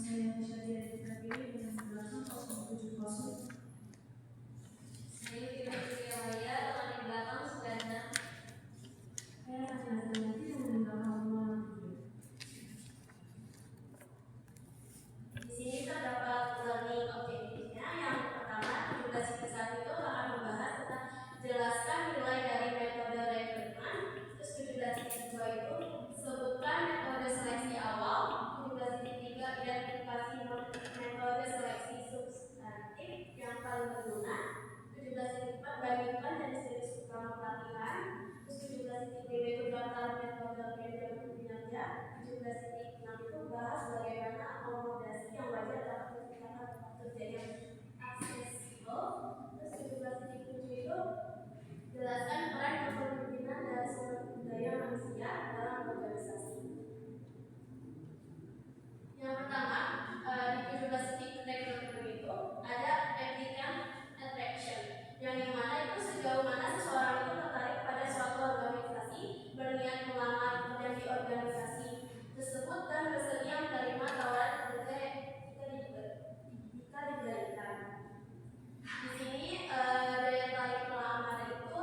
saya Syariah Kabiri dengan belakang 070. Saya Firman Suryawaya teman di belakang 96. Saya Raja Nanti dengan belakang 073. Di sini terdapat learning objektifnya. Yang pertama, 17.1 itu akan membahas tentang jelaskan nilai dari metode rekrutmen. Terus 17.2 itu sebutkan metode seleksi awal. 17.3 identifikasi metode seleksi substantif yang paling berguna. 17.4 bandingkan jenis-jenis program pelatihan. Terus 17.5 itu daftar metode kerja kinerja. 17.6 itu bahas bagaimana akomodasi yang wajar dapat menciptakan tempat kerja yang aksesibel. Terus 17.7 itu jelaskan peran kepemimpinan dan sumber daya manusia dalam organisasi. Yang pertama, di 17 rekrutmen itu ada applicant attraction, yang dimana itu sejauh mana seseorang itu tertarik pada suatu organisasi, berniat melamar kerja di organisasi tersebut dan bersedia menerima tawaran kerja jika diberikan. Di sini daya tarik pelamar itu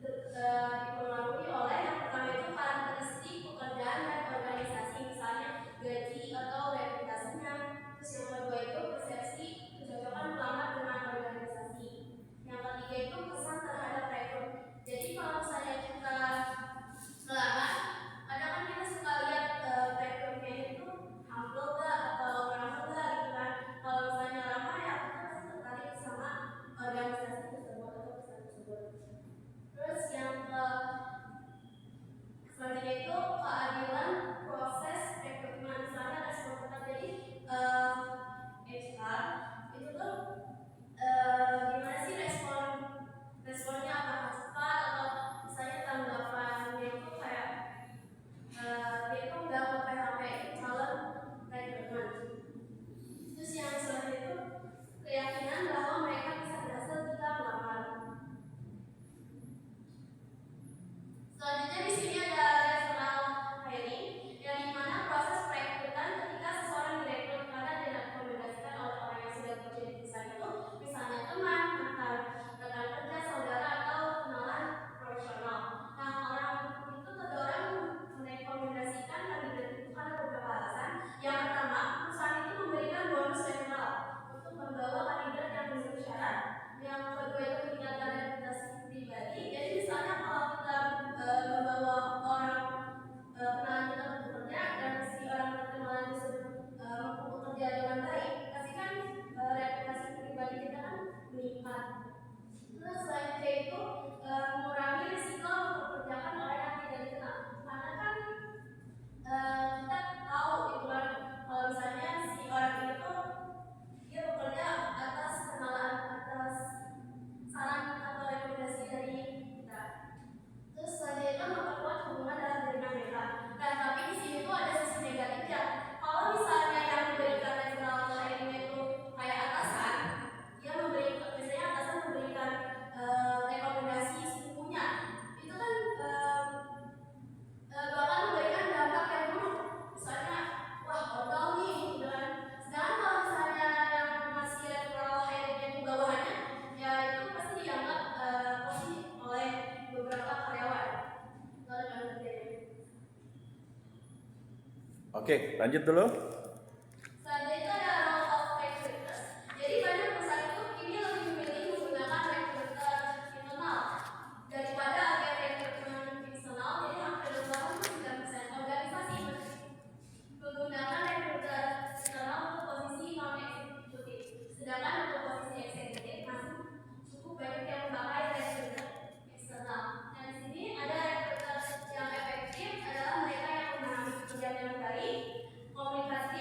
dipengaruhi oleh yang pertama itu karakteristik pekerjaan dan organisasi, misalnya gaji atau reputasinya. Terus yang kedua itu persepsi kecocokan pelamar dengan organisasi. Yang ketiga itu kesan terhadap rekrut. Jadi kalau misalnya kita melamar, kadang kan kita suka lihat rekrutnya itu humble gak atau ramah gak gitu kan. Kalau misalnya ramah ya kita pasti tertarik sama organisasi tersebut atau pesan tersebut. Terus yang selanjutnya itu keadilan proses rekrutmen. Misalnya respon ketat, jadi HR itu tuh gimana sih responnya, apakah cepat atau misalnya tanggapannya itu kayak dia itu nggak mau PHP calon rekrutmen. Terus yang selanjutnya itu keyakinan bahwa mereka bisa berhasil jika melamar. Selanjutnya di sini ada referral hiring, yang dimana proses perekrutan ketika seseorang direkrut karena direkomendasikan oleh orang yang sudah bekerja di perusahaan itu, misalnya teman, mantan rekan kerja, saudara atau kenalan profesional. Nah, orang itu terdorong merekomendasikan kandidat itu karena beberapa alasan. Yang pertama, perusahaan itu memberikan bonus referral untuk membawa kandidat yang memenuhi syarat. Yang kedua itu meningkatkan reputasi pribadi. Jadi misalnya kalau kita membawa orang kenalan kita bekerja dan si orang kenalan tersebut mampu bekerja dengan baik, pasti kan reputasi pribadi kita kan meningkat. Terus selanjutnya itu mengurangi risiko mempekerjakan orang yang tidak dikenal, karena kan kita tahu gitu kan kalau misalnya si orang itu dia bekerja atas kenalan, atas saran atau rekomendasi dari kita. Terus selanjutnya itu memperkuat hubungan dalam jaringan mereka. Nah, tapi di sini tuh ada sisi negatifnya. Kalau misalnya yang memberikan referral hiring itu kayak atasan, dia memberikan, misalnya atasan memberikan rekomendasi sepupunya, itu kan bakal memberikan dampak yang buruk. Misalnya, wah odol nih, gitu kan. Sedangkan kalau misalnya yang masih referral hiring di bawahnya, ya itu pasti dianggap positif oleh beberapa karyawan. Oke, lanjut dulu. Selanjutnya itu ada role of recruiters. Jadi banyak perusahaan itu kini lebih memilih menggunakan recruiter internal daripada agen rekrutmen eksternal. Jadi hampir 89% organisasi menggunakan recruiter eksternal untuk posisi non eksekutif. Sedangkan untuk posisi eksekutif masih cukup banyak yang memakai recruiter eksternal. Nah, di sini ada recruiter yang efektif adalah mereka yang memahami pekerjaan yang baik, komunikasi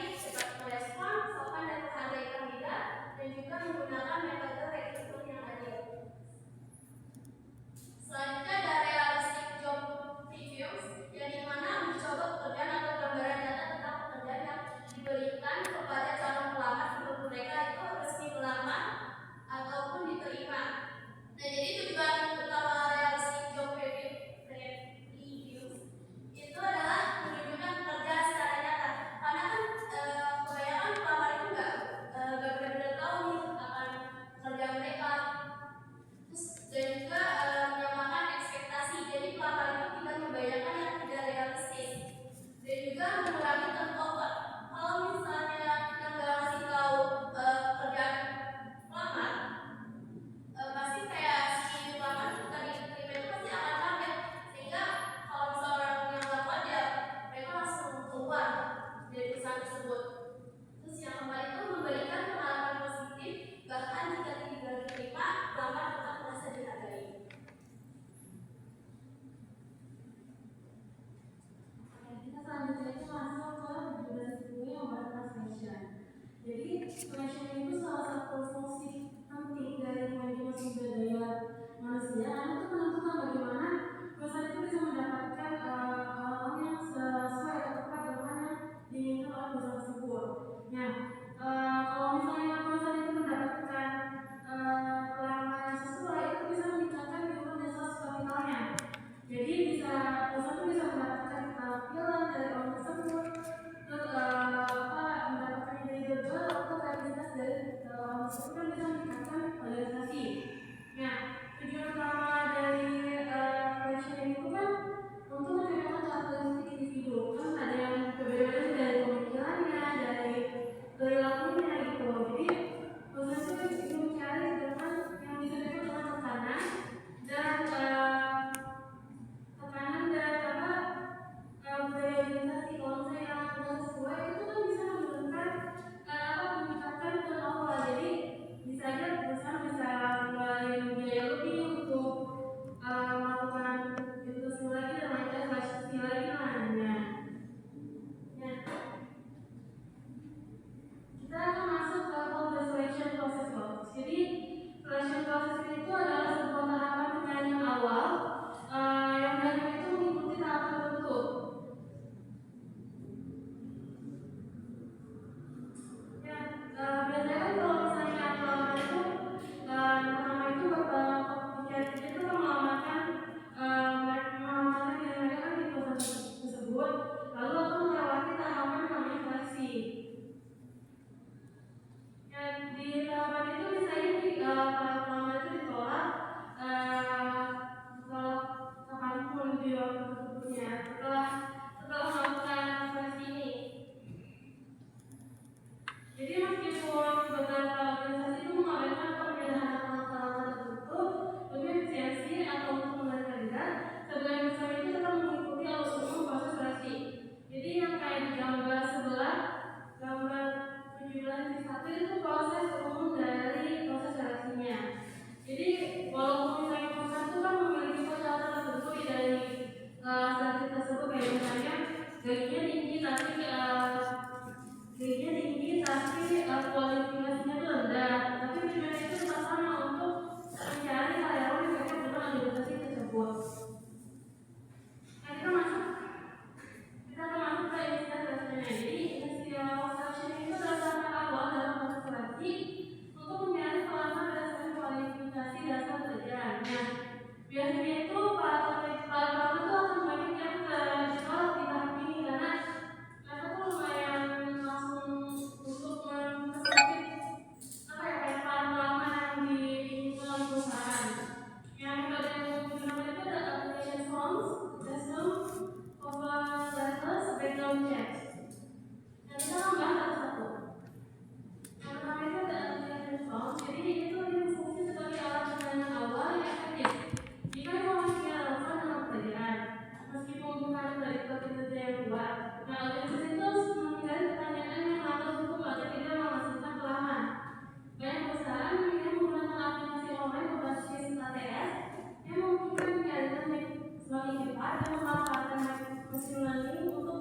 keempat, dia memanfaatkan mesin learning untuk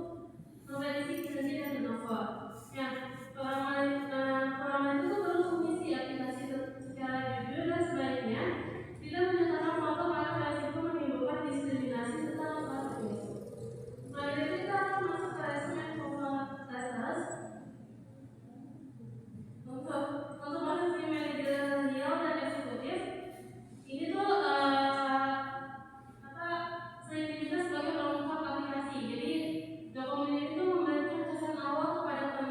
memprediksi kinerja dan turnover. Ya, pengalaman itu perlu mengisi aplikasi secara jujur dan sebaiknya tidak menyatakan foto pada resiko menimbulkan diskriminasi serta rasisme. Selanjutnya kita akan masuk ke resume profile status. Untuk masuk tim manajerial dan eksekutif, ini tuh sering kita sebagai pelengkap aplikasi. Jadi dokumen itu memberikan kesan awal kepada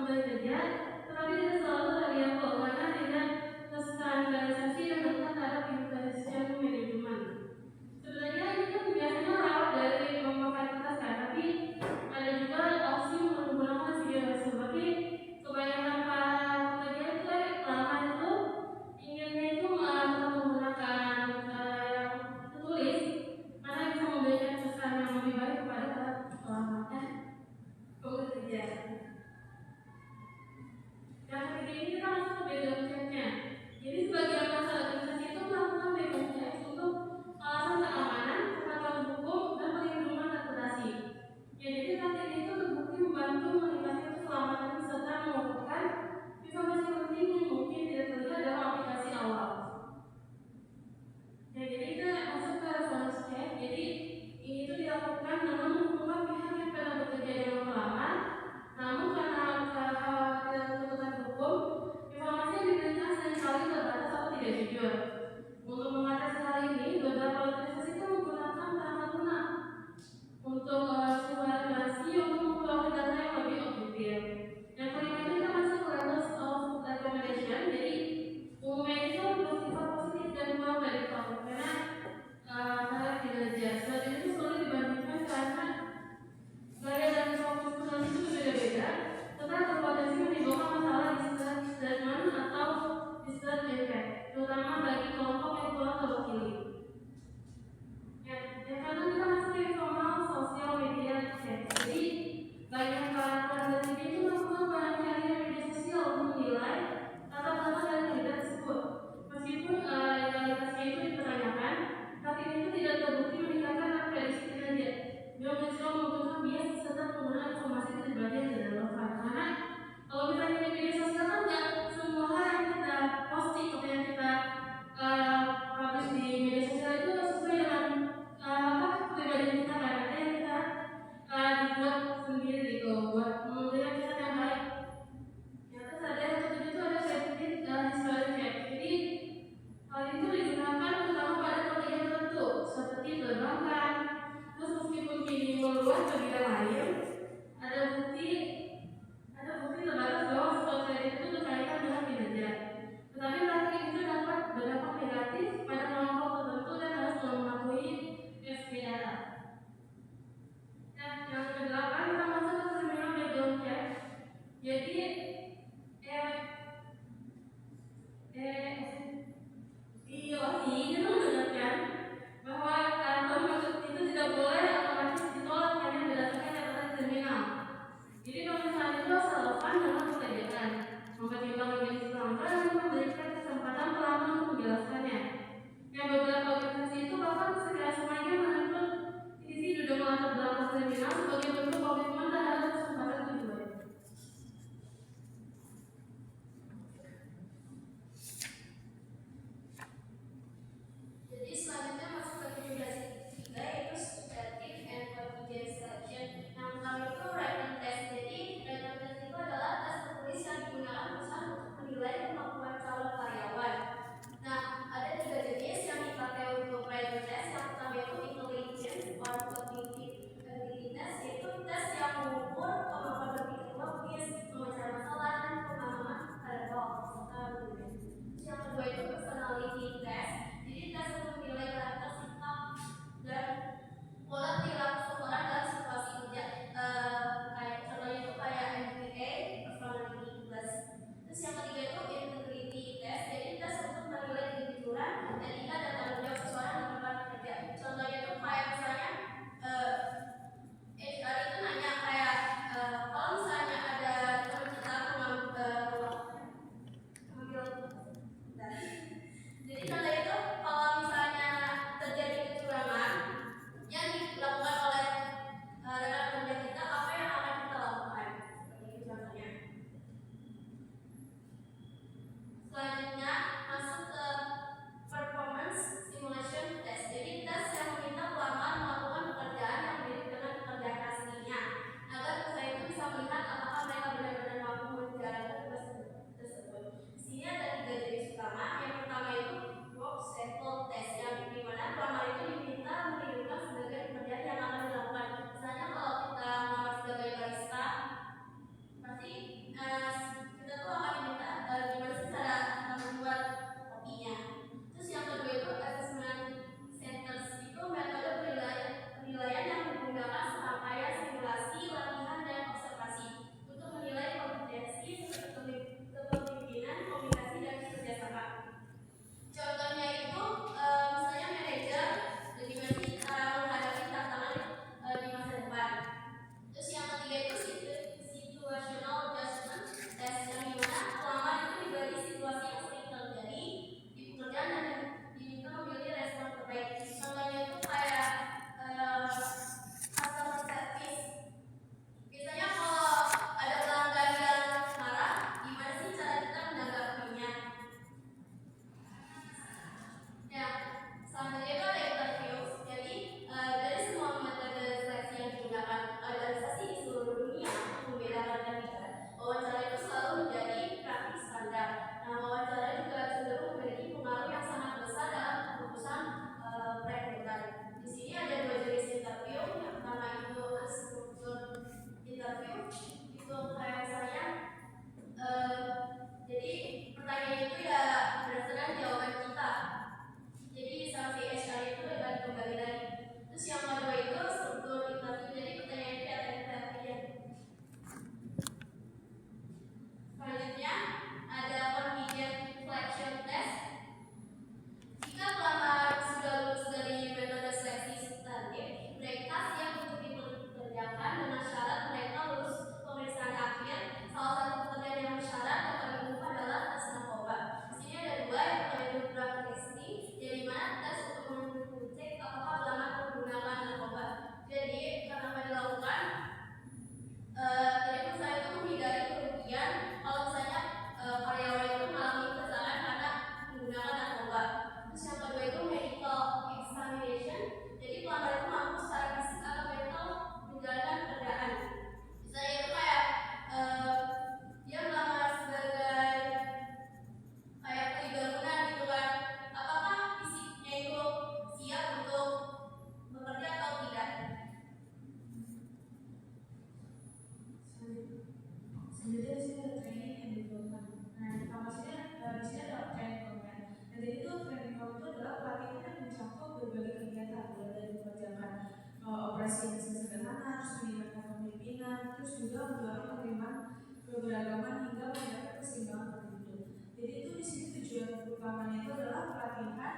terus juga mendorong penerimaan keberagaman hingga menjaga keseimbangan hidup. Jadi itu di sini tujuan utamanya itu adalah pelatihan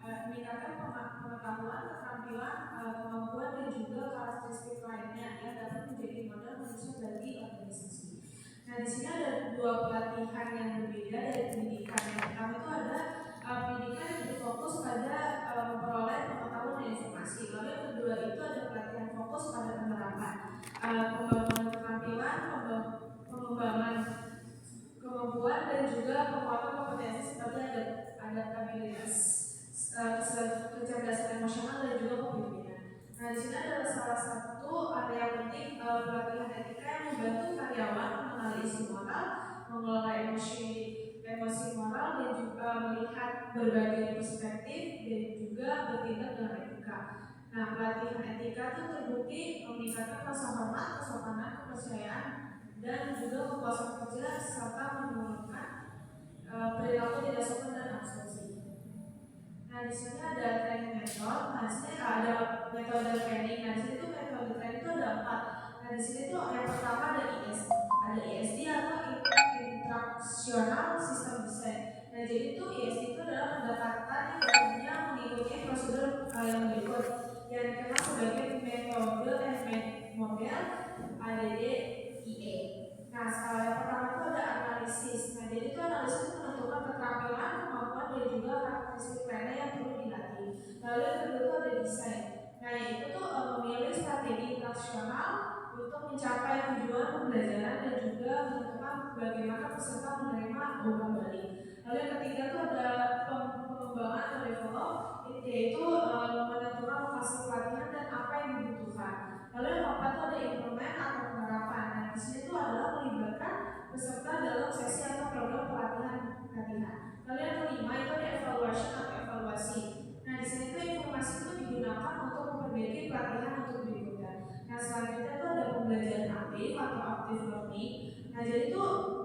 meningkatkan pengetahuan, keterampilan, kemampuan dan juga karakteristik lainnya yang dapat menjadi modal manusia bagi organisasi. Nah di sini ada dua pelatihan yang berbeda dari pendidikan. Yang pertama itu ada pendidikan yang berfokus pada memperoleh pengetahuan dan informasi. Lalu yang kedua itu ada pelatihan fokus pada penerapan, pembangunan keterampilan, pengembangan kemampuan dan juga penguatan kompetensi seperti adaptabilitas, kecerdasan emosional dan juga kepemimpinan. Nah di sini adalah salah satu area penting pelatihan etika yang membantu karyawan mengenali isu moral, mengelola emosi moral dan juga melihat berbagai perspektif dan juga bertindak dengan etika. Nah pelatihan etika itu terbukti meningkatkan rasa hormat, kesopanan, kepercayaan dan juga kepuasan kerja serta menurunkan perilaku tidak sopan dan absensi. Nah di sini ada training method. Nah di sini ada metode training. Nah di sini tuh metode training itu ada 4. Nah di sini tuh yang pertama ada ISD atau Instructional System Design. Nah jadi itu ISD itu adalah pendekatan yang umumnya mengikuti prosedur yang berikut yang dikenal sebagai metode model ADD IE. Nah, yang pertama itu ada analisis. Nah, jadi itu analisis itu menentukan keterampilan, kemampuan dan juga karakteristik lainnya yang perlu dilatih. Lalu yang kedua itu ada desain. Nah, itu tuh memilih strategi instruksional untuk mencapai tujuan pembelajaran dan juga menentukan bagaimana peserta menerima umpan balik. Lalu yang ketiga itu ada pengembangan atau develop, yaitu menentukan lokasi pelatihan dan apa yang dibutuhkan. Lalu yang keempat itu ada implement atau penerapan. Nah, di sini itu adalah melibatkan peserta dalam sesi atau program pelatihan. Lalu yang kelima itu ada evaluation atau evaluasi. Nah, di sini itu informasi itu digunakan untuk memperbaiki pelatihan untuk berikutnya. Nah, selanjutnya itu ada pembelajaran aktif atau active learning. Nah, jadi itu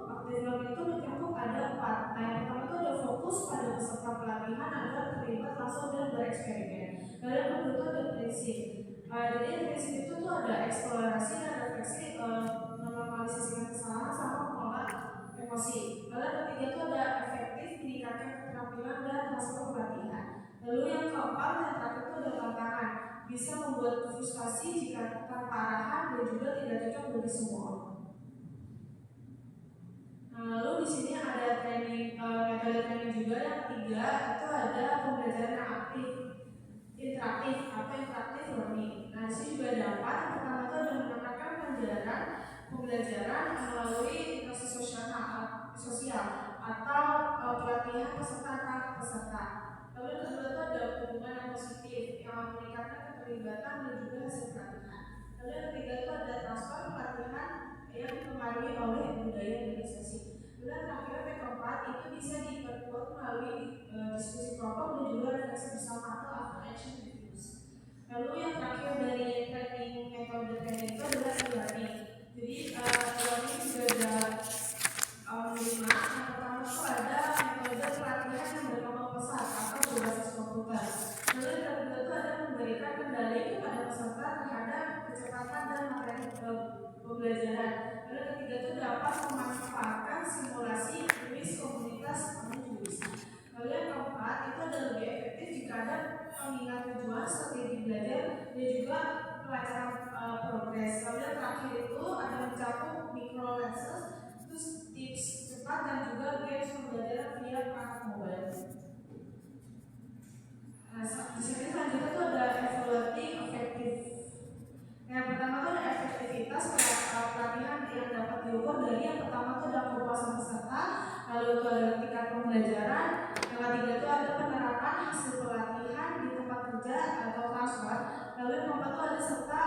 active learning itu mencakup ada 4. Nah, yang pertama itu ada fokus pada peserta pelatihan agar terlibat langsung dan bereksperimen. Lalu yang kedua itu ada prinsip. Jadi prinsip itu tuh ada eksplorasi dan refleksi, menormalisasikan kesalahan sama mengolah emosi. Lalu yang ketiga itu ada efektif meningkatkan keterampilan dan hasil pelatihan. Lalu yang keempat dan terakhir itu ada tantangan, bisa membuat frustasi jika tanpa arahan dan juga tidak cocok bagi semua orang. Nah, lalu di sini ada training, metode training juga. Yang ketiga itu ada pembelajaran yang aktif, interaktif atau interaktif learning. Nah, di sini juga ada 4. Yang pertama itu ada menambahkan pembelajaran melalui interaksi sosial atau pelatihan peserta antar peserta. Lalu yang kedua itu ada hubungan yang positif yang meningkatkan keterlibatan dan juga hasil pelatihan. Lalu yang ketiga itu ada transfer pelatihan yang dipengaruhi oleh budaya organisasi. Lalu yang terakhir yang keempat itu bisa diperkuat melalui diskusi kelompok dan juga refleksi bersama atau after action reviews. Lalu yang terakhir dari training metode training itu adalah e-learning. Jadi e-learning juga ada 5. Yang pertama itu ada metode pelatihan yang berkembang pesat atau berbasis komputer. Lalu yang kedua itu ada memberikan kendali kepada peserta terhadap kecepatan dan materi pembelajaran. Lalu yang ketiga itu dapat memanfaatkan simulasi kuis komunitas jurusan. Lalu yang keempat itu ada lebih efektif jika ada pengingat tujuan, strategi belajar dan juga pelajaran progres. Lalu yang terakhir itu ada mencakup micro lessons, terus tips cepat dan juga games pembelajaran via perangkat mobile. Nah, di sini selanjutnya itu ada evaluating efektif. Yang pertama itu ada efektivitas pelatihan yang dapat diukur dari yang pertama itu ada kepuasan peserta, lalu itu ada tingkat pembelajaran, yang ketiga itu ada penerapan hasil pelatihan di tempat kerja atau transfer, lalu yang keempat itu ada serta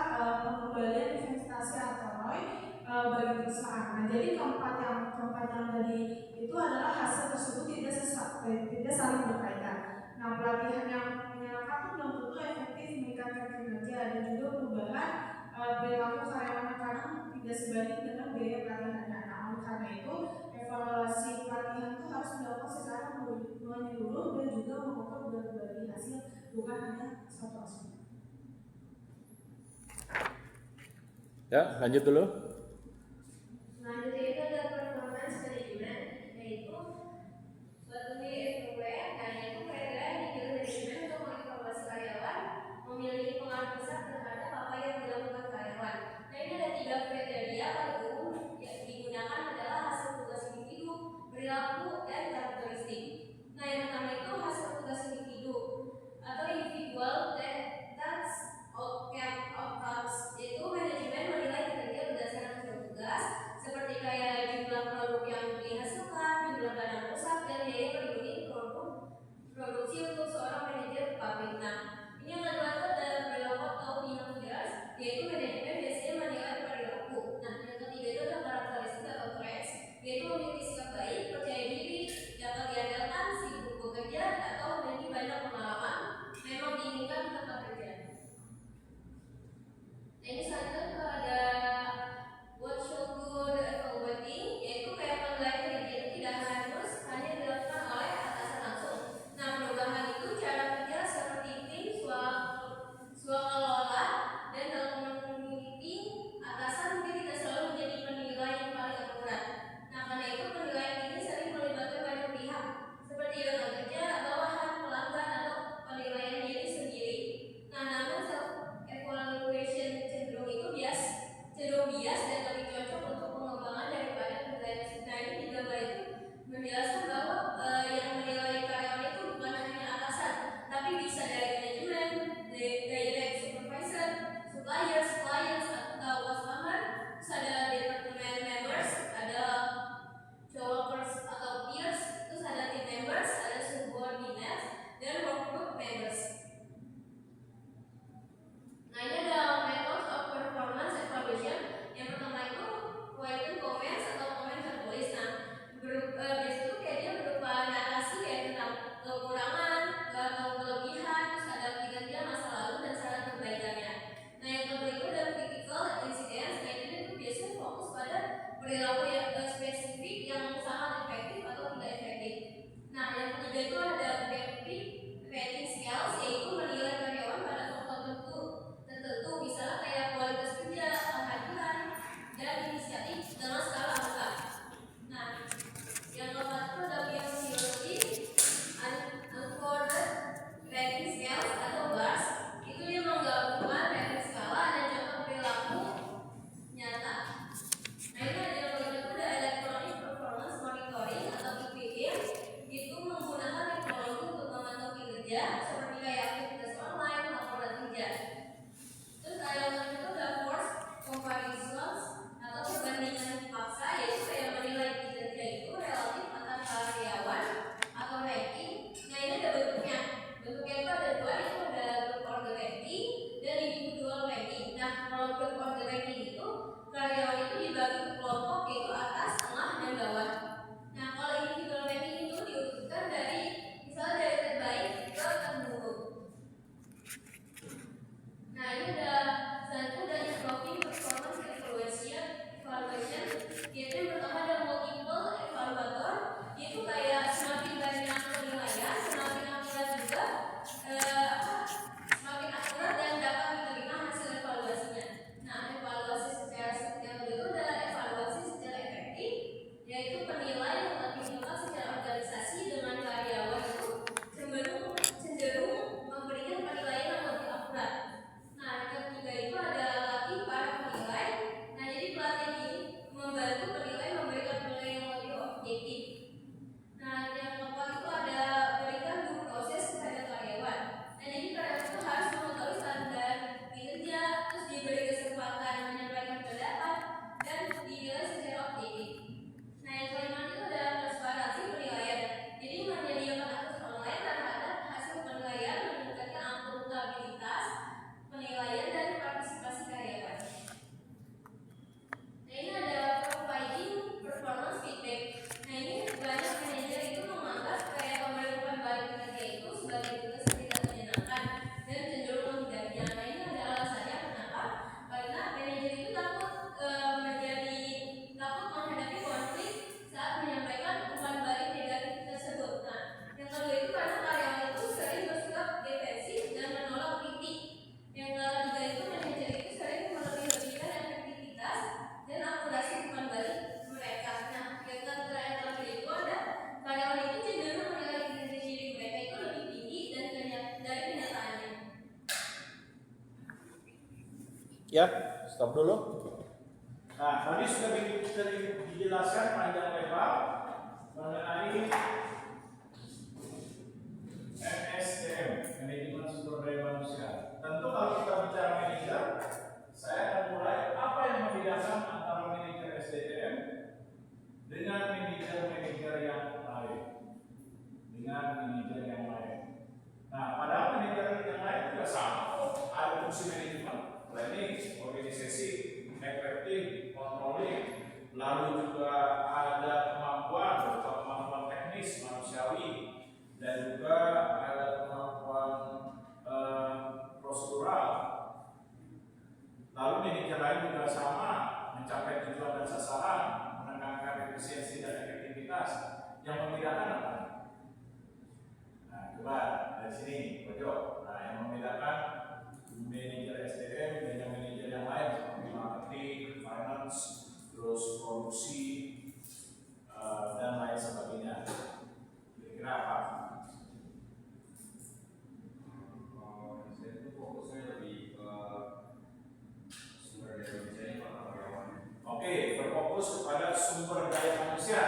pengembalian investasi atau ROI bagi perusahaan. Nah, jadi keempat yang tadi itu adalah hasil tersebut tidak saling berkaitan. Nah, pelatihan yang menyenangkan itu belum tentu efektif meningkatkan kinerja dan juga perubahan perilaku karyawan yang kadang tidak sebanding dengan biaya pelatihannya. Nah, oleh karena itu evaluasi pelatihan itu harus dilakukan secara menyeluruh dan juga mengukur berbagai hasil, bukan hanya satu aspek. Ya, lanjut dulu. suppliers, clients atau customer. Terus ada department members, ada coworkers atau peers, terus ada team members, ada subordinates, dan workgroup members. Nah, ini ada method of performance evaluation. Yang pertama itu written comments atau komen tertulis. Nah, biasanya itu kayak dia berupa narasi kayak tentang kekurangan atau kelebihan, terus ada kinerja masa lalu dan saran perbaikannya. Nah, yang kedua itu ada critical incidents. Nah, ini tuh biasanya fokus pada perilaku yang spesifik yang sangat efektif atau tidak efektif. Nah, yang ketiga itu ada predictive rating scales, yaitu menilai karyawan pada faktor tertentu, misalnya kayak kualitas kerja, kehadiran, dan inisiatif dalam skala angka. Nah, yang keempat itu ada PMCOC, uncoded rating scales atau bars. Itu dia menggabungkan rating skala dan contoh perilaku nyata. Nah, ini ada yang kedua itu ada electronic performance monitoring atau EPM. Itu menggunakan teknologi untuk memantau kinerja seperti kayak aktivitas online, laporan kerja. Terus ada yang kedua itu ada force comparisons atau perbandingan paksa, yaitu kayak menilai kinerja itu relatif antar karyawan atau ranking. Nah, ini ada bentuknya. Bentuknya itu ada dua, itu ada group order ranking dan individual ranking. Nah, kalau group order ranking itu karyawan itu dibagi ke kelompok, yaitu atas, tengah, dan bawah. Nah, kalau individual ranking itu diurutkan dari misalnya dari terbaik ke terburuk. Nah, ini ada selanjutnya ada improving performance evaluation. Yaitu yang pertama ada multiple evaluator. Itu kayak semakin banyak penilaian, semakin akurat juga, semakin akurat dan dapat diterima hasil evaluasinya. Nah, evaluasi secara yang kedua itu ada evaluasi secara efektif, yaitu penilai yang terlibat secara organisasi dengan karyawan itu cenderung memberikan penilaian yang lebih akurat. Nah, yang ketiga itu ada latih para penilai. Nah, jadi pelatihan ini membantu penilai memberikan penilaian yang lebih objektif. Nah, yang keempat itu ada berikan due proses kepada karyawan. Nah, jadi karyawan itu harus mengetahui standar kinerja, terus diberi kesempatan menyampaikan pendapat dan dinilai secara objektif. Nah, yang kelima itu ada transparansi penilaian. Jadi menyediakan akses online terhadap hasil penilaian, meningkatkan akuntabilitas penilaian dan partisipasi karyawan. Nah, ini ada providing performance feedback. Nah, ini banyak manajer itu menganggap kayak pemberitahuan balik kinerja itu sebagai tugas yang tidak menyenangkan dan cenderung menghindarinya. Nah, ini ada alasannya kenapa? Karena manajer itu takut menghadapi konflik saat menyampaikan umpan balik negatif tersebut. Nah, yang kedua itu karena karyawan itu sering bersikap defensif dan menolak kritik. Yang ketiga itu manajer itu sering melebih-lebihkan efektivitas dan akurasi umpan balik mereka. Nah, yang terakhir itu ada karyawan itu cenderung menilai kinerja diri mereka itu lebih tinggi dari kenyataannya. Ya, stop dulu. Nah, tadi sudah dijelaskan panjang lebar mengenai MSDM, manajemen sumber daya manusia. Tentu kalau kita bicara manajer, saya akan mulai apa yang membedakan antara manajer SDM dengan manajer-manajer yang lain. Nah, padahal manajer yang lain juga sama. Ada fungsi manajemen, planning, organisasi, efektif, controlling, lalu juga ada kemampuan teknis, manusiawi, dan juga ada kemampuan prosedural. Lalu manajer lain juga sama, mencapai tujuan dan sasaran, menekankan efisiensi dan efektivitas. Yang membedakan apa? Nah, coba dari sini, pojok. Nah, yang membedakan manajer SDM dengan manajer yang lain seperti marketing, finance, terus produksi, dan lain sebagainya. Kira-kira apa? Saya itu fokusnya lebih ke sumber daya manusia para karyawan. Oke, berfokus kepada sumber daya manusia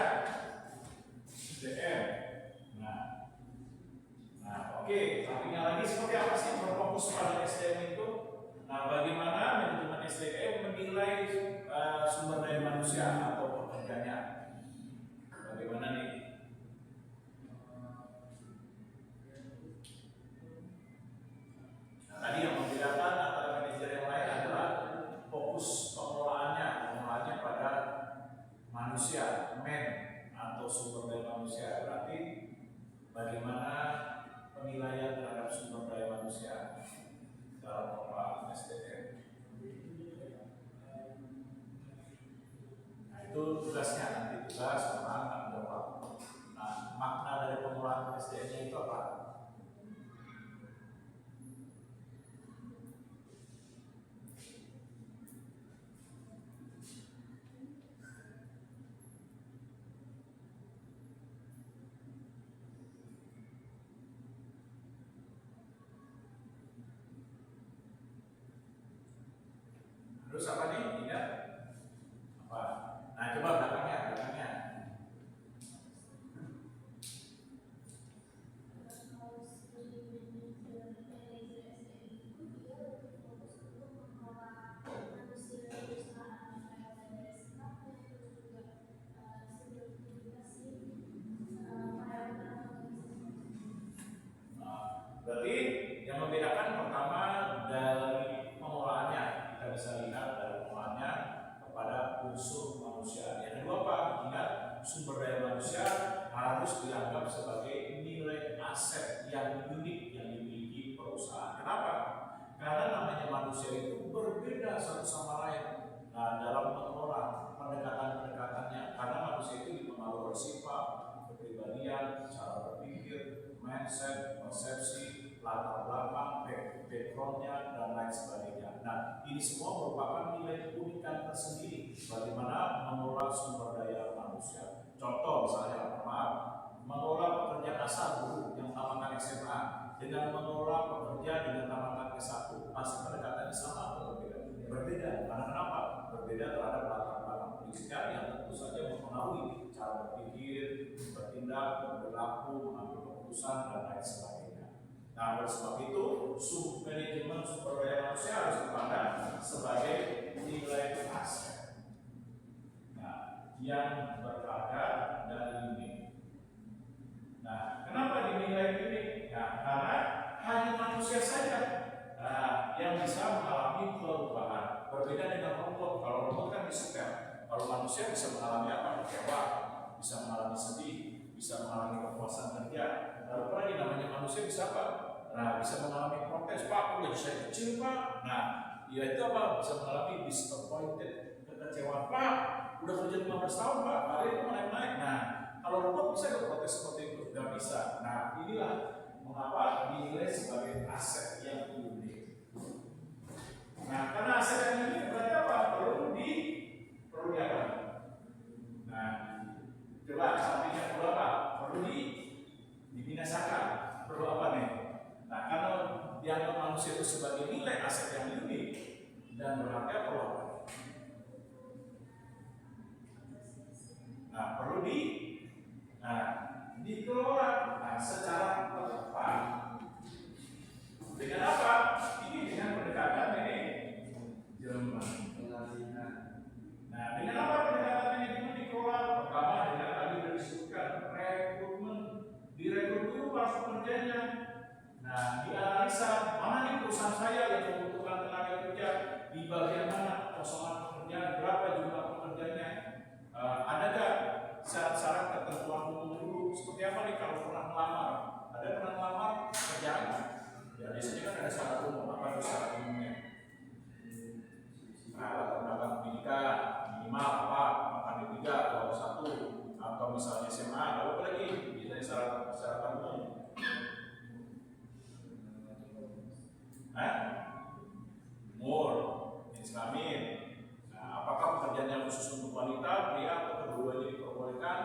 SDM. Nah, oke. Artinya lagi seperti apa sih berfokus pada SDM itu? Nah, bagaimana menilai sumber daya manusia atau pekerjanya. Bagaimana nih? Nah, tadi yang membedakan antara manajer yang lain adalah fokus pengelolaannya pada manusia, atau sumber daya manusia. Berarti bagaimana penilaian terhadap sumber daya manusia dalam pengelolaan SDM. Nah, itu tugasnya, nanti tugas sama tanggung jawab. Nah, makna dari pengelolaan SDM-nya itu apa? Terus apa nih? Ingat? Apa? Nah, coba belakangnya. Berarti yang membedakan pertama dari pengelolaannya, kita bisa lihat dari pengelolaannya kepada unsur manusia. Yang kedua apa? Ingat, sumber daya manusia harus dianggap sebagai nilai aset yang unik yang dimiliki perusahaan. Kenapa? Karena namanya manusia itu berbeda satu sama lain. Nah, dalam mengelola pendekatan-pendekatannya, karena manusia itu dipengaruhi bersifat, kepribadian, cara berpikir, mindset, persepsi, latar belakang, backgroundnya, dan lain sebagainya. Nah, ini semua merupakan nilai keunikan tersendiri bagaimana mengelola sumber daya manusia. Contoh misalnya, mengelola pekerja asal guru yang tamatkan SMA dengan mengelola pekerja dengan tamatkan S1, pasti pendekatannya sama atau berbeda? Berbeda. Karena kenapa? Berbeda terhadap latar belakang pendidikan yang tentu saja mempengaruhi cara berpikir, bertindak, berperilaku, mengambil keputusan, dan lain sebagainya. Nah, oleh sebab itu, manajemen sumber daya manusia harus dipandang sebagai nilai aset. Nah, yang berharga dan unik. Nah, kenapa dinilai unik? Nah, karena hanya manusia saja yang bisa mengalami perubahan. Berbeda dengan robot. Kalau robot kan disetel. Kalau manusia bisa mengalami apa? Kecewa, bisa mengalami sedih, bisa mengalami kepuasan kerja. Lalu lagi namanya manusia bisa apa? Nah, bisa mengalami protes, Pak, udah saya kecil, Pak. Nah, ya itu apa? Bisa mengalami disappointed, kekecewaan, Pak. Udah kerja 15 tahun, Pak, hari itu naik-naik. Nah, kalau robot bisa nggak protes seperti itu? Nggak bisa. Nah, inilah mengapa dinilai sebagai aset yang unik. Nah, karena aset yang unik berarti apa? Perlu apa? Nah, coba sampingnya perlu apa? Perlu dibinasakan. Perlu apa nih? Nah, kalau dianggap manusia itu sebagai nilai aset yang unik dan berharga, perlu apa? Nah, perlu dikelola secara tepat. Dengan apa? Ini dengan pendekatan manajemen. Nah, dengan apa pendekatan manajemen dikelola? Pertama, dengan tadi sudah disebutkan rekrutmen. Direkrut dulu para pekerjanya. Nah, dianalisa mana nih perusahaan saya yang membutuhkan tenaga kerja, di bagian mana kosongan pekerjaan, berapa jumlah pekerjanya, ada nggak syarat-syarat ketentuan umum dulu, seperti apa nih kalau pernah melamar, ada pernah melamar kerjaan? Ya biasanya kan ada syarat umum, apa itu syarat umumnya? Nah, latar belakang pendidikan minimal apa, makan D3 atau 1, atau misalnya SMA, lalu apa lagi? Biasanya syarat umum. Umur, jenis kelamin. Nah, apakah pekerjaannya khusus untuk wanita, pria, atau keduanya diperbolehkan?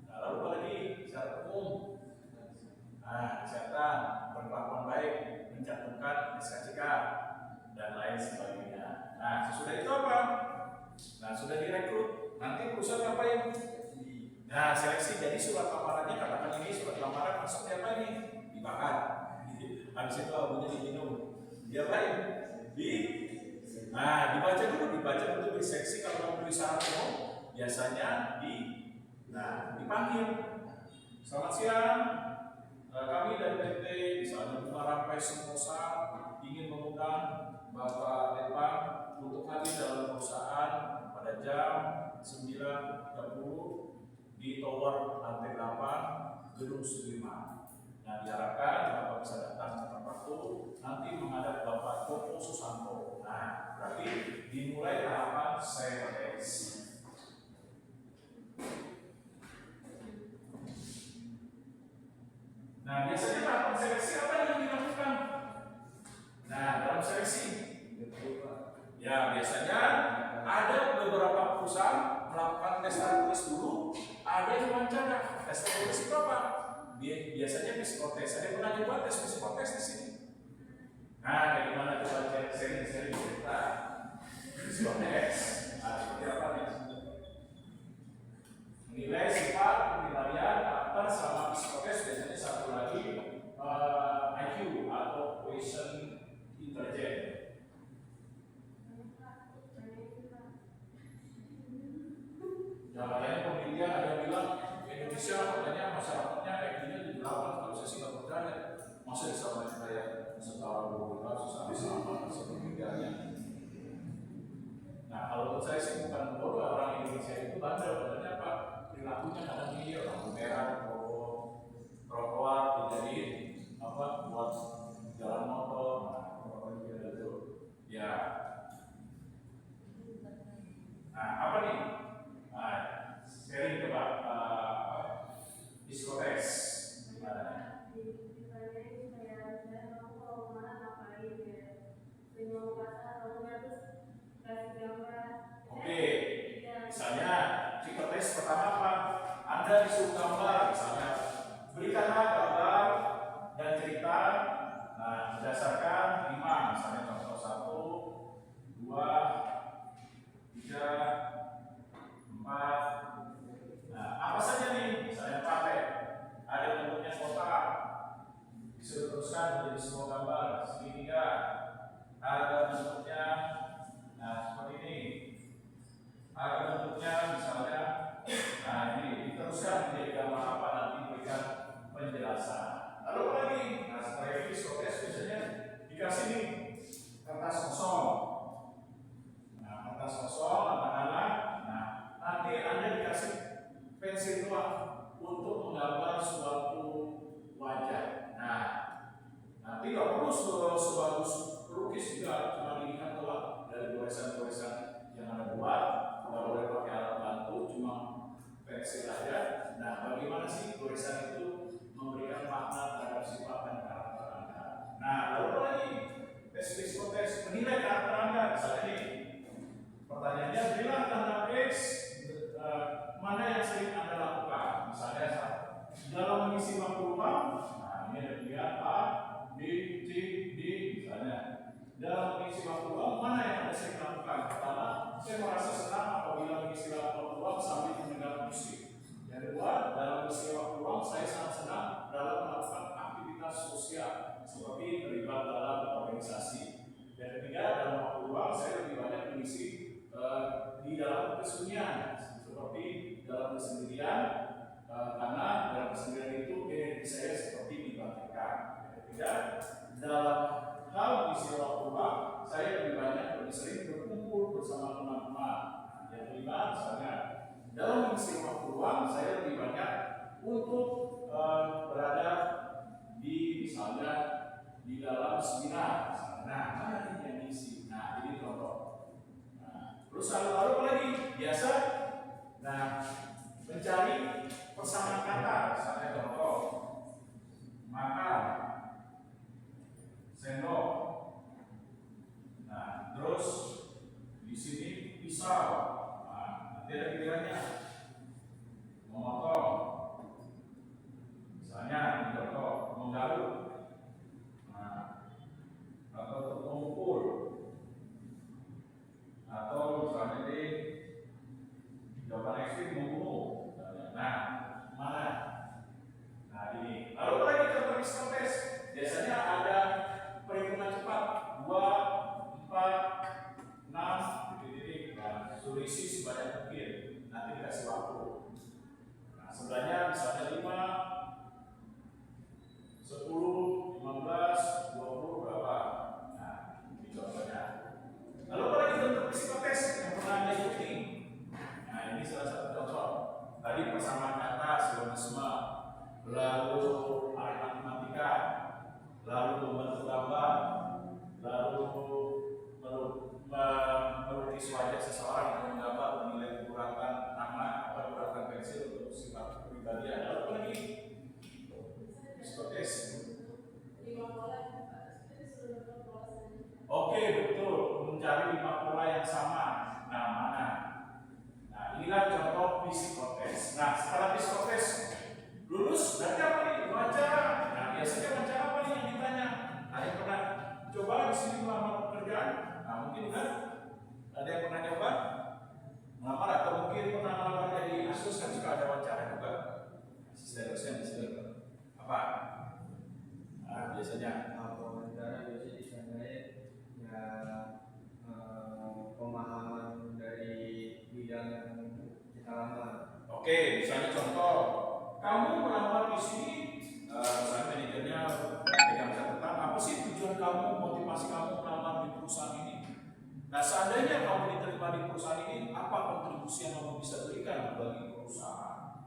Nah, lalu apa lagi? Syarat umum. Nah, kesehatan, berkelakuan baik, mencantumkan SKCK, dan lain sebagainya. Nah, sesudah itu apa? Nah, sudah direkrut, nanti perusahaan ngapain? Nah, seleksi. Jadi surat lamarannya, katakan ini surat lamaran masuk apa ini? Dibakar. Habis itu abunya diminum. Dia lain Nah, dibaca dulu di seksi. Kalau mau beli syarat umum biasanya dipanggil. Selamat siang, kami dari PT misalnya Bunga Rampai Sentosa ingin mengundang Bapak Epan untuk hadir dalam perusahaan pada jam 9.30 di tower lantai 8 gedung Sudirman. Nah, diharapkan Bapak bisa datang tepat waktu, nanti menghadap Bapak Joko Susanto. Nah, berarti dimulai tahapan seleksi. Nah, biasanya tahapan seleksi apa yang dilakukan? Nah, dalam seleksi, ya biasanya ada beberapa perusahaan melakukan tes tertulis dulu, ada yang wawancara. Tes tertulis itu apa? Biasanya psikotes. Ada yang pernah coba tes psikotes di sini? Nah, bagaimana coba sering cerita psikotes? Nah, seperti apa nih? Nilai sifat, penilaian, karakter sama psikotes biasanya satu lagi IQ atau question intelligence. Jawabannya penelitian ada yang bilang Indonesia katanya masyarakatnya IQ-nya 78, kalau saya sih nggak percaya. Masa disamain kayak setara 12 sampai sama penelitiannya. Nah, kalau menurut saya sih bukan bodoh, orang Indonesia itu bandel. Sebenarnya apa? Perilakunya kadang ini lampu merah, trotoar dijadiin buat jalan motor. Nah, itu ya. Nah, apa nih? Nah, sharing coba psikotes. Oke, misalnya psikotes pertama apa? Anda disuruh gambar, misalnya berikanlah gambar dan cerita. Nah, berdasarkan 5, misalnya contoh 1, 2, 3, 4. Nah, apa saja nih? Misalnya pakai ada bentuknya kotak, disuruh teruskan menjadi sebuah gambar segitiga. Ada bentuknya, nah seperti ini. Ada bentuknya misalnya, nah ini diteruskan menjadi gambar apa, nanti berikan penjelasan. Lalu apa lagi? Nah, setelah ini psikotes biasanya dikasih nih kertas kosong. Nah, kertas kosong anak-anak. Nah, nanti Anda dikasih pensil tua untuk menggambar suatu wajah. Nah, nanti nggak perlu sebagus pelukis juga, cuma dilihat doang dari goresan-goresan yang Anda buat. Nggak boleh pakai alat bantu, cuma pensil aja. Nah, bagaimana sih goresan itu memberikan makna terhadap sifat dan karakter Anda? Nah, lalu apa lagi? Tes psikotes menilai karakter Anda. Misalnya nih, pertanyaannya bilang tanda X mana yang sering Anda lakukan? Misalnya dalam mengisi waktu luang. Nah, ini ada pilihan A, B, C, D misalnya. Dalam mengisi waktu luang mana yang Anda sering lakukan? Pertama, saya merasa senang apabila mengisi waktu luang sambil mendengar musik. Yang kedua, dalam mengisi waktu luang saya sangat senang dalam melakukan aktivitas sosial seperti terlibat dalam organisasi. Yang ketiga, dalam waktu luang saya lebih banyak mengisi di dalam kesunyian seperti dalam kesendirian, karena dalam kesendirian itu energi saya seperti dibangkitkan. Yang ketiga, dalam hal mengisi waktu luang saya lebih sering berkumpul bersama teman-teman. Yang kelima, misalnya dalam mengisi waktu luang saya lebih banyak untuk berada di misalnya di dalam seminar. Nah, mana ini yang diisi? Nah, ini contoh. Nah, terus lalu apa lagi? Biasa. Nah, mencari persamaan kata. Misalnya contoh makan, sendok. Nah, terus di sini pisau. Nah, nanti ada pilihannya. Memotong. Misalnya contoh menggaruk. Nah, atau mengumpul. Atau misalnya di jawaban ekstrim membunuh. Nah, mana? Nah, ini. Lalu apa lagi contoh psikotes? Biasanya ada perhitungan cepat 2, 4, mencari 5 pola yang sama. Nah, mana? Nah, inilah contoh psikotes. Nah, setelah psikotes lulus, berarti apa nih? Wawancara. Nah, biasanya wawancara apa nih yang ditanya? Ada yang pernah coba di sini melamar pekerjaan? Nah, mungkin kan? Ada yang pernah coba? Melamar atau mungkin pernah melamar jadi asus kan juga ada wawancara juga. Asisten dosen di sini. Apa? Nah, biasanya wawancara biasanya ditanyai ya pemahaman dari bidang yang kita lamar. Oke, misalnya contoh, kamu melamar di sini, misalnya manajernya pegang catatan, apa sih tujuan kamu, motivasi kamu melamar di perusahaan ini? Nah, seandainya kamu diterima di perusahaan ini, apa kontribusi yang kamu bisa berikan bagi perusahaan?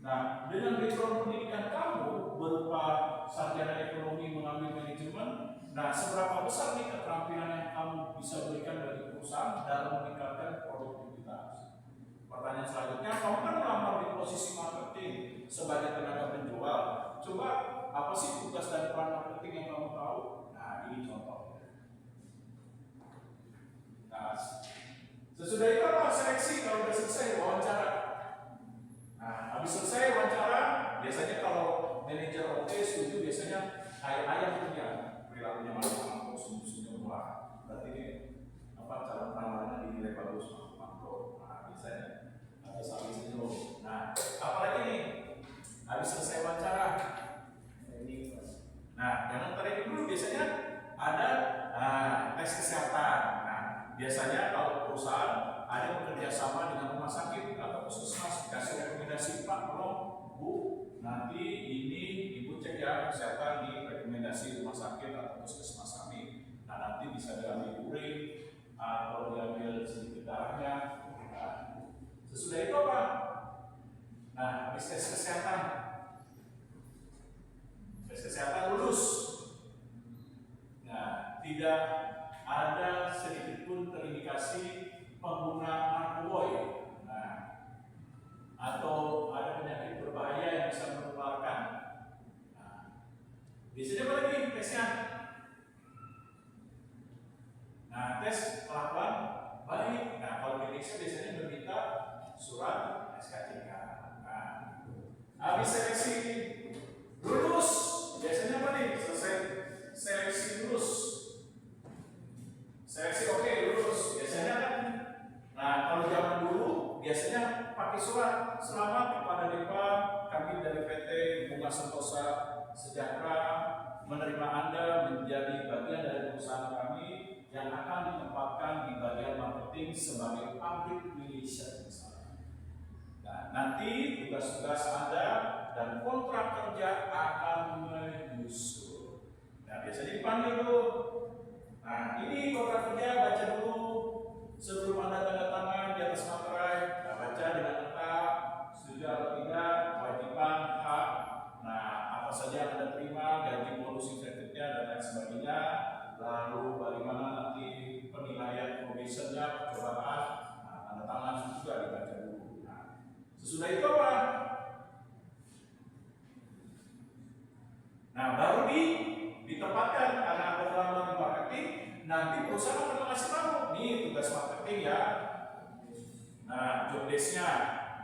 Nah, dengan background pendidikan kamu berupa sarjana ekonomi mengambil manajemen, nah seberapa besar nih keterampilan yang kamu bisa berikan bagi perusahaan dalam meningkatkan produktivitas? Pertanyaan selanjutnya, kamu kan melamar di posisi marketing sebagai tenaga penjual. Coba apa sih tugas dan peran marketing yang kamu tahu? Nah, ini contohnya. Nah, sesudah itu apa? Seleksi. Kalau sudah selesai wawancara. Nah, habis selesai wawancara, biasanya kalau manajer oke setuju, biasanya ayam kerja perilakunya malu senyum-senyum wah. Berarti ini apa calon penawarannya dinilai bagus mantap. Nah, biasanya ada saling senyum. Nah, apalagi nih habis selesai wawancara ini. Nah, jangan training dulu, biasanya ada tes kesehatan. Nah, biasanya kalau perusahaan ada yang bekerja sama dengan rumah sakit atau puskesmas, dikasih rekomendasi, Pak, tolong Bu, nanti ini Ibu cek ya kesehatan di rekomendasi rumah sakit atau puskesmas kami. Nah, nanti bisa diambil urin atau diambil sedikit darahnya. Nah, sesudah itu apa? Nah, habis tes kesehatan. Tes kesehatan lulus. Nah, tidak ada sedikit pun terindikasi pengguna narkoba, nah, atau ada penyakit berbahaya yang bisa menularkan. Nah, biasanya apa lagi tesnya? Nah, tes kelakuan baik. Nah, kalau di Indonesia biasanya meminta surat SKCK. Nah, habis seleksi lulus, biasanya apa nih? Selesai seleksi lulus. Seleksi oke, lulus. Biasanya kan, nah kalau zaman dulu biasanya pakai surat selamat kepada Depan, kami dari PT Bunga Sentosa Sejahtera menerima Anda menjadi bagian dari perusahaan kami yang akan ditempatkan di bagian marketing sebagai public relation misalnya. Nah, nanti tugas-tugas Anda dan kontrak kerja akan menyusul. Nah, biasanya dipanggil dulu. Nah, ini kontrak kerja, baca dulu sebelum Anda tanda tangan di atas materai. Nah, baca dengan lengkap, setuju atau tidak, kewajiban, hak. Nah, apa saja yang Anda terima, gaji, bonus, insentifnya, dan lain sebagainya. Lalu bagaimana nanti penilaian probationnya, percobaan. Nah, tanda tangan juga dibaca dulu. Nah, sesudah itu apa? Nah, baru ditempatkan karena ada pengalaman di marketing. Nanti perusahaan akan mengasih tahu, nih tugas marketing ya. Nah, job desk-nya,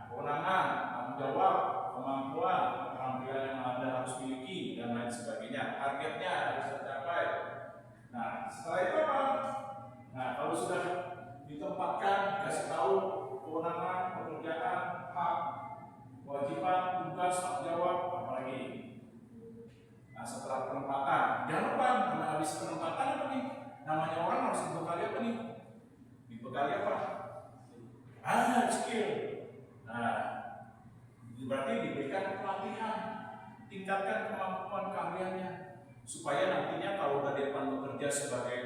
kewenangan, tanggung jawab, kemampuan, keterampilan yang Anda harus miliki dan lain sebagainya. Targetnya harus tercapai. Nah, setelah itu apa? Nah, kalau sudah ditempatkan, dikasih tahu kewenangan, pekerjaan, hak, kewajiban, tugas, tanggung jawab, apalagi. Nah, setelah penempatan, jangan lupa, karena habis penempatan apa nih? Namanya orang harus dibekali apa nih? Dibekali apa? Skill. Nah, berarti diberikan pelatihan, tingkatkan kemampuan keahliannya, supaya nantinya kalau udah Depan bekerja sebagai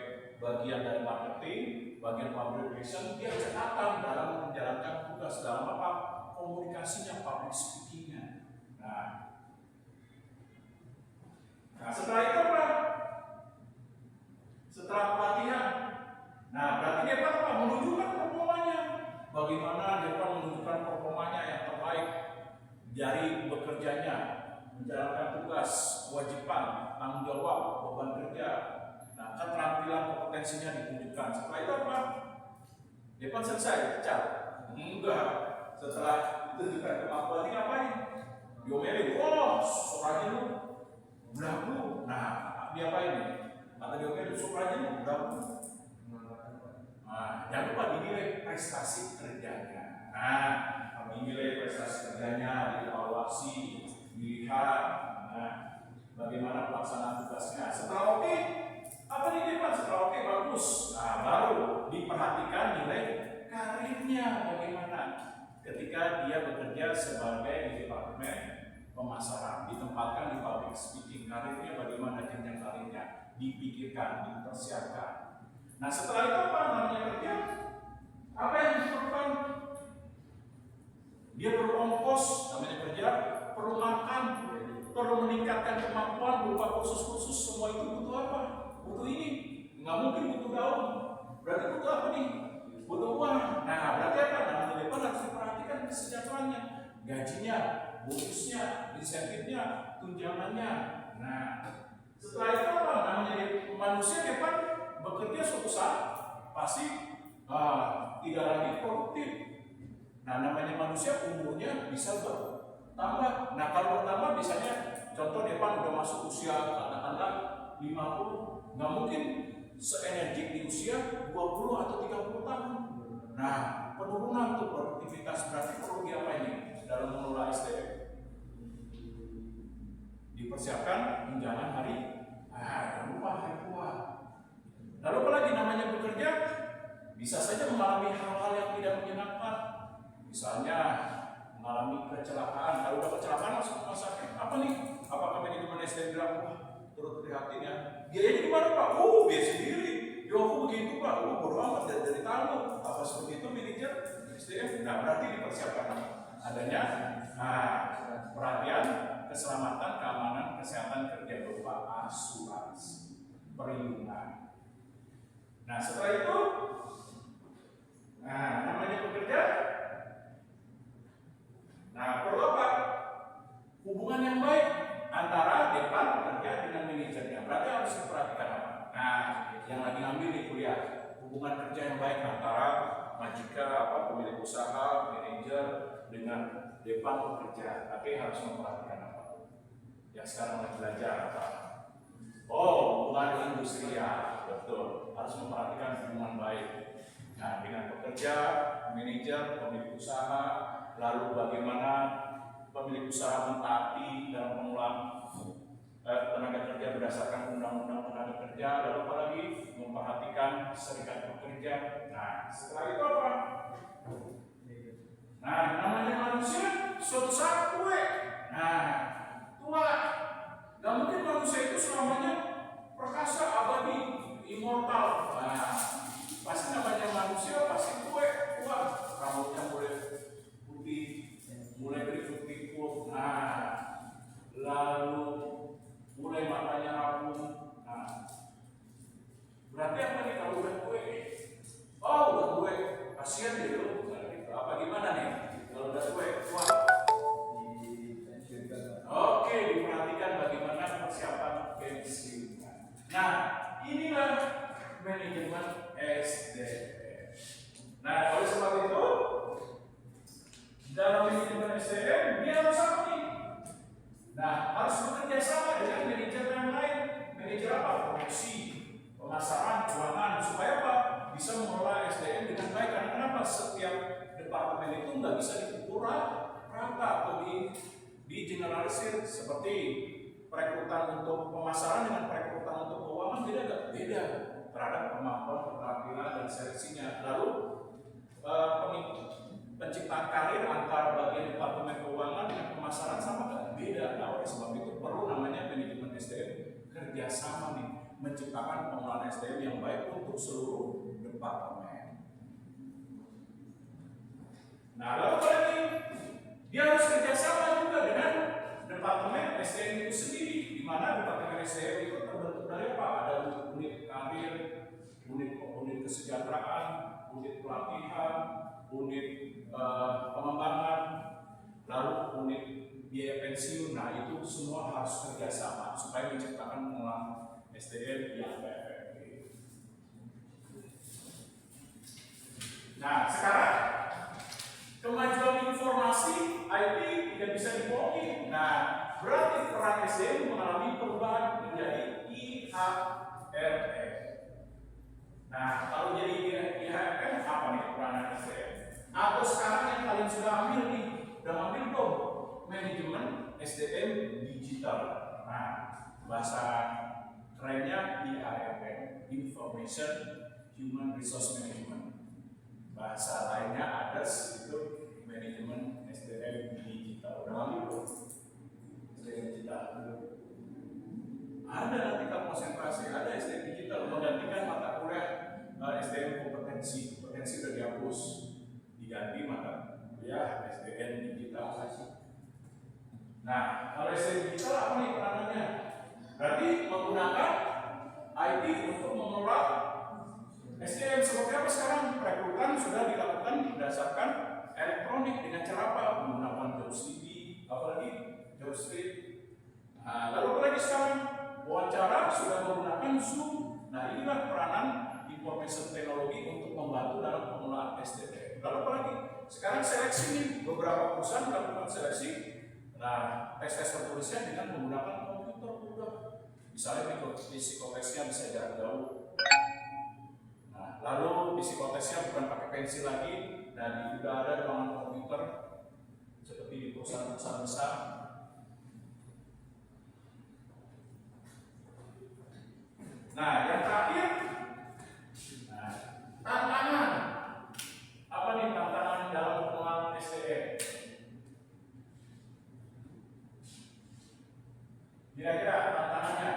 bagian dari marketing, bagian public relation, dia catatan dalam menjalankan tugas dalam apa? Komunikasinya, public speaking-nya. Nah, setelah itu apa? Setelah pelatihan, nah berarti Depan apa? Menunjukkan performanya. Bagaimana Depan menunjukkan performanya yang terbaik dari bekerjanya, menjalankan tugas, kewajiban, tanggung jawab, beban kerja. Nah, keterampilan kompetensi kompetensinya ditunjukkan. Setelah itu apa? Depan selesai, pecat? Enggak. Setelah ditunjukkan kemampuan, ini ngapain? Diomelin, oh, soalnya lu belagu. Nah, diapain nih? Kata diomelin, soalnya lu belagu. Nah, jangan lupa dinilai prestasi kerjanya. Nah, dinilai prestasi kerjanya, dievaluasi, dilihat, nah, bagaimana pelaksanaan tugasnya. Setelah oke, apa nih Depan? Setelah oke, bagus. Nah, baru diperhatikan nilai karirnya bagaimana ketika dia bekerja sebagai di departemen pemasaran, ditempatkan di public speaking, karirnya bagaimana, jenjang karirnya dipikirkan, dipersiapkan. Nah, setelah itu apa namanya kerja? Apa yang diperlukan? Dia perlu ongkos, namanya kerja, perlu makan, perlu meningkatkan kemampuan berupa kursus-kursus. Semua itu butuh apa? Butuh ini. Nggak mungkin butuh daun. Berarti butuh apa nih? Butuh uang. Nah, berarti apa? Namanya Depan harus diperhatikan kesejahteraannya, gajinya, bonusnya, insentifnya, tunjangannya. Nah, setelah itu apa? Namanya manusia Depan bekerja suatu saat pasti tidak lagi produktif. Nah, namanya manusia umurnya bisa bertambah. Nah, kalau bertambah biasanya contoh Depan udah masuk usia katakanlah 50, nggak mungkin seenergik di usia 20 atau 30 tahun. Nah, penurunan untuk produktivitas berarti perlu diapain nih dalam mengelola SDM? Dipersiapkan tunjangan hari, jangan lupa hari tua. Lalu apalagi namanya bekerja, bisa saja mengalami hal-hal yang tidak menyenangkan. Misalnya mengalami kecelakaan. Kalau udah kecelakaan langsung ke rumah sakit. Apa nih? Apakah manajemen SDM bilang, wah, turut prihatin ya? Biayanya gimana Pak? Oh, biaya sendiri. Ya aku begitu Pak. Oh, bodo amat dari tahu. Apa seperti itu manajer SDM? Nah, berarti dipersiapkan adanya perhatian, keselamatan, keamanan, kesehatan kerja berupa asuransi, perlindungan. Nah, setelah itu, namanya bekerja. Nah, perlu apa? Hubungan yang baik antara Depan bekerja dengan manajernya. Berarti harus diperhatikan apa? Nah, yang lagi ngambil di kuliah, hubungan kerja yang baik antara majikan, pemilik usaha, manajer dengan Depan bekerja. Tapi harus memperhatikan apa? Yang sekarang lagi belajar apa? Oh, hubungan industrial, betul. Harus memperhatikan hubungan baik. Nah, dengan pekerja, manajer, pemilik usaha, lalu bagaimana pemilik usaha mentaati dalam pengelolaan tenaga kerja berdasarkan undang-undang tenaga kerja, lalu apalagi memperhatikan serikat pekerja. Nah, setelah itu apa? Nah, namanya manusia suatu saat tua. Nah, tua. Gak mungkin manusia itu selamanya perkasa, abadi, immortal. Nah, pasti namanya manusia pasti tua. Rambutnya mulai putih, mulai keriput-keriput. Nah, lalu mulai matanya rapuh. Nah, berarti apa nih kalau udah tua? Oh, udah tua. Kasihan dia loh. Apa gimana nih? Kalau udah tua? Oke, diperhatikan bagaimana persiapan pensiunnya. Nah, inilah manajemen SDM. Nah, oleh sebab itu, dalam manajemen SDM dia harus apa nih? Nah, harus bekerja sama dengan manajer yang lain. Manajer apa? Produksi, pemasaran, keuangan, supaya apa? Bisa mengelola SDM dengan baik. Karena kenapa? Setiap departemen itu nggak bisa dipukul rata atau digeneralisir. Seperti perekrutan untuk pemasaran dengan perekrutan untuk keuangan beda terhadap kemampuan, keterampilan dan seleksinya. Lalu penciptaan karir antara bagian departemen keuangan dengan pemasaran sama kan beda. Nah, oleh sebab itu perlu namanya manajemen SDM kerjasama nih, menciptakan pengelolaan SDM yang baik untuk seluruh departemen. Nah, lalu lagi dia harus kerjasama juga dengan departemen SDM itu sendiri, di mana departemen SDM itu terbentuk dari apa? Ada unit karir, unit kesejahteraan, unit pelatihan, unit pengembangan, lalu unit biaya pensiun. Nah, itu semua harus kerjasama supaya menciptakan pengelolaan SDM yang efektif. Nah, sekarang kemajuan informasi IT tidak bisa dibohongi. Nah, berarti peran SDM mengalami perubahan menjadi IHRM. Nah, kalau jadi IHRM apa nih peranan SDM? Atau sekarang yang kalian sudah ambil nih, udah ambil belum? Manajemen SDM digital. Nah, bahasa kerennya IHRM, Information Human Resource Management. Bahasa lainnya ADAS itu manajemen SDM digital. Udah ambil belum? SDM digital. Ada nanti kalau konsentrasi, ada SDM digital menggantikan mata kuliah SDM kompetensi udah dihapus, diganti mata kuliah SDM digital. Nah, kalau SDM digital apa nih peranannya? Berarti menggunakan IT untuk mengelola SDM. Seperti apa sekarang? Perekrutan sudah dilakukan berdasarkan elektronik dengan cara apa? Menggunakan JobsDB, apalagi JobStreet. Nah, lalu apa lagi sekarang? Wawancara sudah menggunakan Zoom. Nah, inilah peranan information teknologi untuk membantu dalam pengelolaan SDM. Lalu apa lagi? Sekarang seleksi nih, beberapa perusahaan melakukan seleksi. Nah, tes tertulisnya dengan menggunakan komputer juga. Misalnya psikotesnya bisa jarak jauh. Nah, lalu psikotesnya bukan pakai pensil lagi, dan juga ada ruangan komputer seperti di perusahaan-perusahaan besar. Nah, yang terakhir, tantangan. Apa nih tantangan dalam pengelolaan SDM? Kira-kira tantangannya?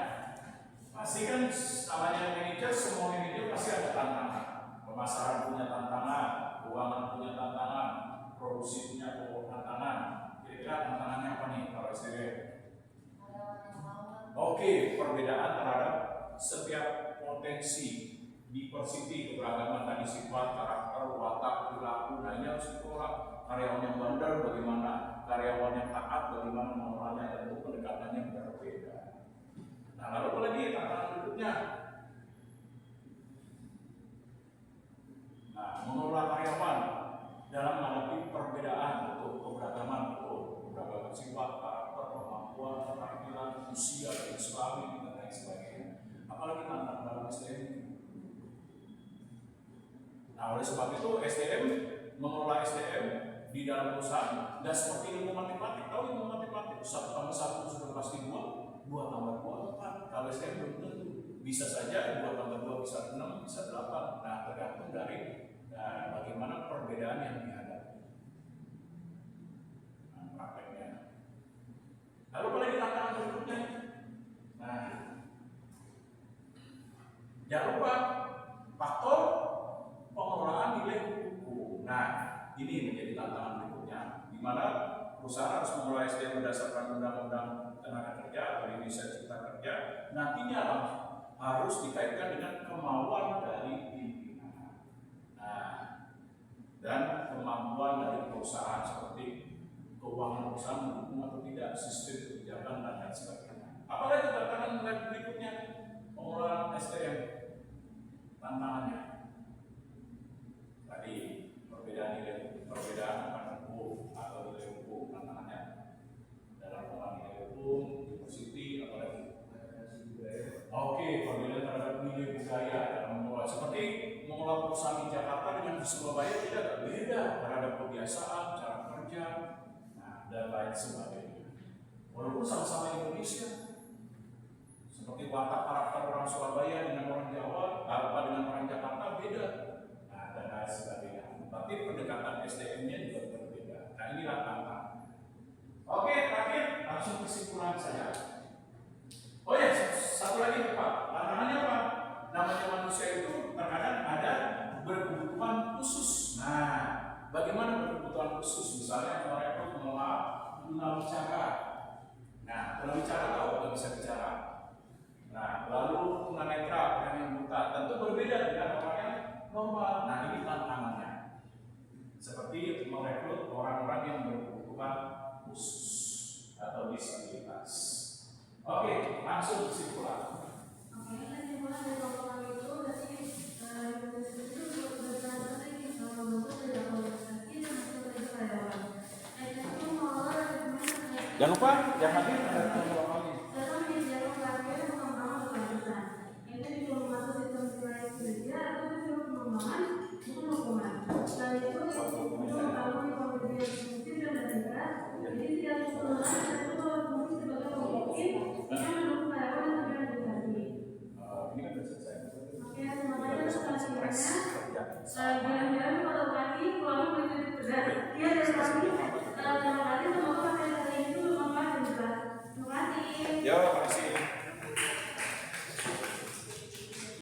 Pasti kan namanya manajer, semua manajer pasti ada tantangan. Pemasaran punya tantangan, keuangan punya tantangan, produksi punya tantangan. Kira-kira tantangannya apa nih kalau SDM? Oke, perbedaan terhadap setiap potensi diversity, keberagaman tadi sifat, karakter, watak, perilaku. Nah, ini harus dikelola. Karyawan yang bandel bagaimana, karyawan yang taat bagaimana mengelolanya, tentu pendekatannya berbeda. Nah, lalu apa lagi tantangan berikutnya? Nah, mengelola karyawan dalam menghadapi perbedaan, betul, keberagaman, betul, keberagaman sifat, karakter, kemampuan, keterampilan, usia, jenis kelamin, dan lain sebagainya. Apalagi tantangan dalam SDM. Nah, oleh sebab itu SDM, mengelola SDM di dalam perusahaan dan seperti ilmu matematik. Tahu ilmu matematik? 1+1 sudah pasti 2, 2+2 4. Kalau SDM belum tentu. Bisa saja 2+2 bisa 6, bisa 8. Nah, tergantung dari bagaimana perbedaan yang dihadapi. Nah, prakteknya. Lalu apa lagi tantangan berikutnya? Nah, jangan lupa faktor pengelolaan nilai hukum. Nah, ini menjadi tantangan berikutnya, di mana perusahaan harus mengelola SDM berdasarkan undang-undang tenaga kerja atau Indonesia Cipta Kerja. Nantinya harus dikaitkan dengan kemauan dari pimpinan. Nah, dan kemampuan dari perusahaan seperti keuangan perusahaan mendukung atau tidak, sistem kebijakan dan lain sebagainya. Apalagi tantangan berikutnya pengelolaan SDM, tantangannya tadi perbedaan hukum atau nilai hukum, tantangannya dalam pengelolaan nilai hukum, diversity, apalagi oke, perbedaan terhadap nilai budaya dalam mengelola, seperti mengelola perusahaan di Jakarta dengan di Surabaya tidak berbeda terhadap kebiasaan, cara kerja, dan lain sebagainya. Walaupun sama-sama Indonesia, seperti watak karakter orang Surabaya dengan orang Jawa, apa dengan orang Jakarta beda, dan lain sebagainya. Tapi pendekatan SDM-nya juga berbeda. Nah, inilah tantangan. Oke, terakhir langsung kesimpulan saya. Oh ya, satu lagi Pak, tantangannya apa? Namanya manusia itu terkadang ada berkebutuhan khusus. Nah, bagaimana berkebutuhan khusus? Misalnya merekrut tunawicara. Nah, tunawicara tahu nggak bisa bicara. Nah, lalu tunanetra, orang yang buta, tentu berbeda dengan orang yang normal. Nah, ini tantangannya. Seperti merekrut orang-orang yang berkebutuhan khusus atau disabilitas. Oke, langsung kesimpulan. Oke, kesimpulan dari obrolan itu berarti Indonesia itu benar-benar membentuk Jangan lupa yang hadir ada ulang lagi. serta menyediakan pelatihan yang pengembangan berkelanjutan. Itu disuruh masuk sistem nilai kerja atau disuruh pengembangan bukan hukuman. Selain itu, untuk mengetahui kompetensi yang fungsi dan berat, jadi tidak pengenalan dan fungsi sebagai pemimpin yang mendukung karyawan yang terorganisasi. Ini kan sudah selesai. Oke, semuanya atas perhatiannya.